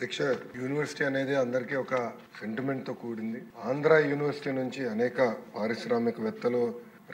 అధ్యక్ష యూనివర్సిటీ అనేది అందరికీ ఒక సెంటిమెంట్ తో కూడింది. ఆంధ్ర యూనివర్సిటీ నుంచి అనేక పారిశ్రామికవేత్తలు,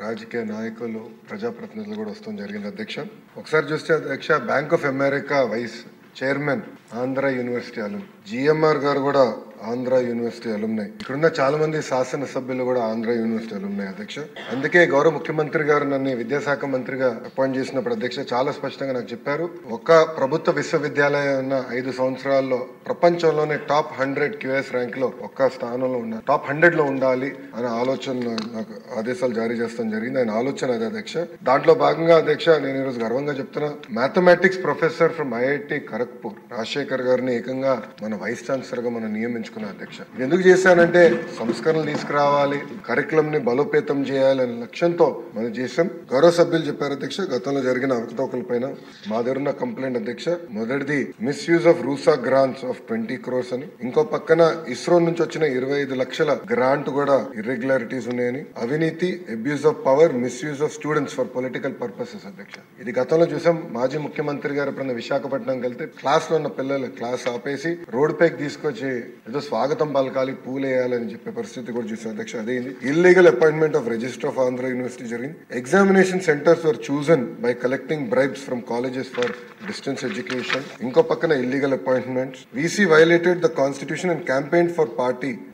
రాజకీయ నాయకులు, ప్రజాప్రతినిధులు కూడా వస్తాం జరిగింది అధ్యక్ష. ఒకసారి చూస్తే అధ్యక్ష, bank of America vice chairman Andhra university alum, GMR గారు కూడా ఆంధ్ర యూనివర్సిటీ అలుమ్నై. ఇక్కడున్న చాలా మంది శాసనసభ్యులు కూడా ఆంధ్ర యూనివర్సిటీ అలుమ్నై అధ్యక్ష. అందుకే గౌరవ ముఖ్యమంత్రి గారు నన్ను విద్యాశాఖ మంత్రిగా అపాయింట్ చేసినప్పుడు అధ్యక్ష చాలా స్పష్టంగా నాకు చెప్పారు, ఒక ప్రభుత్వ విశ్వవిద్యాలయం ఉన్న 5 సంవత్సరాల్లో ప్రపంచంలోనే టాప్ 100 క్యూఎస్ ర్యాంక్ లో ఒక్క స్థానంలో ఉన్న టాప్ 100 లో ఉండాలి అనే ఆలోచన నాకు ఆదేశాలు జారీ చేస్తాం జరిగింది. ఆయన ఆలోచన అదే అధ్యక్ష. దాంట్లో భాగంగా అధ్యక్ష నేను ఈరోజు గర్వంగా చెప్తున్నా, mathematics professor from IIT Kharagpur Rajasekhar గారిని ఏకంగా మన వైస్ ఛాన్సలర్ గా మనం నియమించుకున్నాం అధ్యక్ష. ఎందుకు చేశానంటే సంస్కరణలు తీసుకురావాలి, కరికులం ని బలోపేతం చేయాలి అనే లక్ష్యంతో మనం చేసాం. గౌరవ సభ్యులు చెప్పారు అధ్యక్ష, గతంలో జరిగిన అవకతవకల పైన మా దగ్గర ఉన్న కంప్లైంట్ అధ్యక్ష. మొదటిది misuse of RUSA grants of 20 crores అని, ఇంకో పక్కన ఇస్రో నుంచి వచ్చిన 25 లక్షల గ్రాంట్ కూడా ఇర్రెగ్యులారిటీస్ ఉన్నాయని, అవినీతి, abuse of power, misuse of students for political purposes అధ్యక్ష. ఇది గతంలో చూసాం. మాజీ ముఖ్యమంత్రి గారు ఎప్పుడన్నా విశాఖపట్నంకి వెళ్తే క్లాస్ లో ఉన్న పిల్లలు క్లాస్ ఆపేసి రోడ్ పైకి తీసుకొచ్చి ఏదో స్వాగతం పలకాలి, పూలేయాలని చెప్పే పరిస్థితి కూడా చూసాం అధ్యక్ష. అదేంది illegal appointment of register of Andhra university జరిగింది. Examination centres were chosen by collecting bribes from colleges for distance education. ఇంకో పక్కన illegal appointments. VC violated the constitution and campaign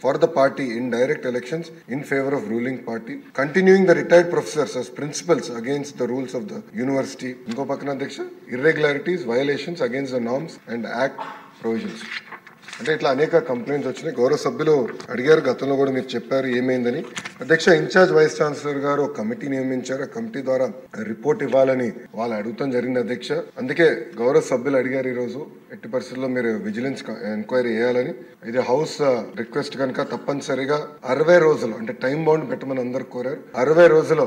for the party in direct elections in favour of ruling party, continuing the retired professors as principals against the rules of the university. ఇంకో పక్కన అధ్యక్ష irregularities, violations against the norms and act provisions. అంటే ఇట్లా అనేక complaints వచ్చినాయి. గౌరవ సభ్యులు అడిగారు, గతంలో కూడా మీరు చెప్పారు ఏమైందని. అధ్యక్ష, ఇన్ఛార్జ్ వైస్ ఛాన్సలర్ గారు ఒక కమిటీ నియమించారు. ఆ కమిటీ ద్వారా రిపోర్ట్ ఇవ్వాలని వాళ్ళు అడుగుతాం జరిగింది అధ్యక్ష. అందుకే గౌరవ సభ్యులు అడిగారు ఈ రోజు ఎట్టి పరిస్థితుల్లో మీరు విజిలెన్స్ ఎంక్వైరీ చేయాలని. ఇది హౌస్ రిక్వెస్ట్ కనుక తప్పనిసరిగా 60 రోజులు అంటే టైం బౌండ్ పెట్టమని అందరు కోరారు. 60 రోజులు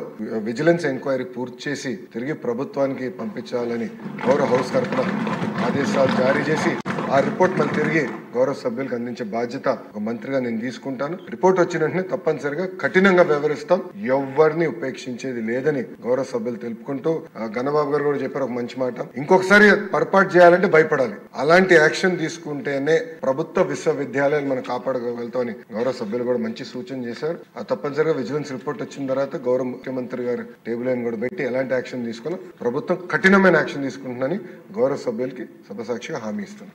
విజిలెన్స్ ఎంక్వైరీ పూర్తి చేసి తిరిగి ప్రభుత్వానికి పంపించాలని గౌరవ హౌస్ తరఫున ఆదేశాలు జారీ చేసి ఆ రిపోర్ట్ మళ్ళీ తిరిగి గౌరవ సభ్యులకు అందించే బాధ్యత ఒక మంత్రిగా నేను తీసుకుంటాను. రిపోర్ట్ వచ్చిన వెంటనే తప్పనిసరిగా కఠినంగా వ్యవహరిస్తాం, ఎవరిని ఉపేక్షించేది లేదని గౌరవ సభ్యులు తెలుపుకుంటూ, గణబాబు గారు కూడా చెప్పారు ఒక మంచి మాట, ఇంకొకసారి పొరపాటు చేయాలంటే భయపడాలి, అలాంటి యాక్షన్ తీసుకుంటేనే ప్రభుత్వ విశ్వవిద్యాలయాలు మనం కాపాడగలుగుతామని గౌరవ సభ్యులు కూడా మంచి సూచన చేశారు. ఆ తప్పనిసరిగా విజిలెన్స్ రిపోర్ట్ వచ్చిన తర్వాత గౌరవ ముఖ్యమంత్రి గారు టేబుల్ అని కూడా పెట్టి ఎలాంటి యాక్షన్ తీసుకోవాలో ప్రభుత్వం కఠినమైన యాక్షన్ తీసుకుంటుందని గౌరవ సభ్యులకి సభసాక్షిగా హామీ ఇస్తుంది.